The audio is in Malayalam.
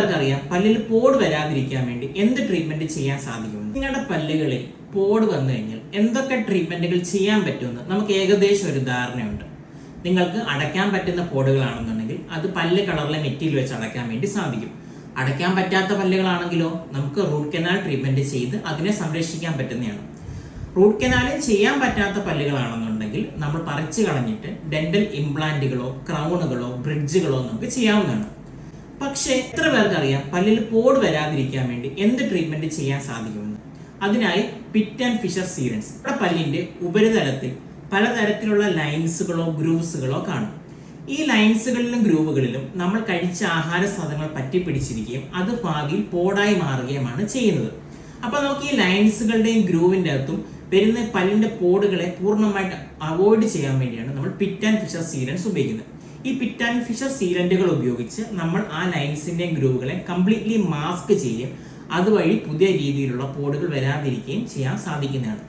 പേർക്ക് അറിയാം പല്ലിൽ പോട് വരാതിരിക്കാൻ വേണ്ടി എന്ത് ട്രീറ്റ്മെന്റ് ചെയ്യാൻ സാധിക്കും? നിങ്ങളുടെ പല്ലുകളിൽ പോട് വന്നു കഴിഞ്ഞാൽ എന്തൊക്കെ ട്രീറ്റ്മെന്റുകൾ ചെയ്യാൻ പറ്റുമെന്ന് നമുക്ക് ഏകദേശം ഒരു ധാരണയുണ്ട്. നിങ്ങൾക്ക് അടയ്ക്കാൻ പറ്റുന്ന പോടുകളാണെന്നുണ്ടെങ്കിൽ അത് പല്ല് കളറിലെ നെറ്റിയിൽ വെച്ച് അടയ്ക്കാൻ വേണ്ടി സാധിക്കും. അടയ്ക്കാൻ പറ്റാത്ത പല്ലുകളാണെങ്കിലോ നമുക്ക് റൂട്ട് കനാൽ ട്രീറ്റ്മെന്റ് ചെയ്ത് അതിനെ സംരക്ഷിക്കാൻ പറ്റുന്നതാണ്. റൂട്ട് കനാലിൽ ചെയ്യാൻ പറ്റാത്ത പല്ലുകളാണെന്നുണ്ടെങ്കിൽ നമ്മൾ പറിച്ചു കളഞ്ഞിട്ട് ഡെന്റൽ ഇംപ്ലാന്റുകളോ ക്രൗണുകളോ ബ്രിഡ്ജുകളോ നമുക്ക് ചെയ്യാവുന്നതാണ്. പക്ഷേ എത്ര പേർക്ക് അറിയാം പല്ലിൽ പോട് വരാതിരിക്കാൻ വേണ്ടി എന്ത് ട്രീറ്റ്മെന്റ് ചെയ്യാൻ സാധിക്കുമെന്ന്? അതിനായി പിറ്റ് ആൻഡ് ഫിഷർ സീലൻസ്. നമ്മുടെ പല്ലിന്റെ ഉപരിതലത്തിൽ പലതരത്തിലുള്ള ലൈൻസുകളോ ഗ്രൂവ്സുകളോ കാണും. ഈ ലൈൻസുകളിലും ഗ്രൂവുകളിലും നമ്മൾ കഴിച്ച ആഹാര സാധനങ്ങൾ പറ്റിപ്പിടിച്ചിരിക്കുകയും അത് ഭാവിയിൽ പോടായി മാറുകയുമാണ് ചെയ്യുന്നത്. അപ്പൊ നമുക്ക് ഈ ലൈൻസുകളുടെയും ഗ്രൂവിന്റെ അകത്തും വരുന്ന പല്ലിന്റെ പോടുകളെ പൂർണ്ണമായിട്ട് അവോയ്ഡ് ചെയ്യാൻ വേണ്ടിയാണ് നമ്മൾ പിറ്റ് ആൻഡ് ഫിഷർ സീലൻസ് ഉപയോഗിക്കുന്നത്. ഈ പിറ്റ് ആൻഡ് ഫിഷർ സീലന്റുകൾ ഉപയോഗിച്ച് നമ്മൾ ആ ലൈൻസിന്റെയും ഗ്രൂവുകളെ കംപ്ലീറ്റ്ലി മാസ്ക് ചെയ്യും. അതുവഴി പുതിയ രീതിയിലുള്ള പോടുകൾ വരാതിരിക്കുകയും ചെയ്യാൻ സാധിക്കുന്നതാണ്.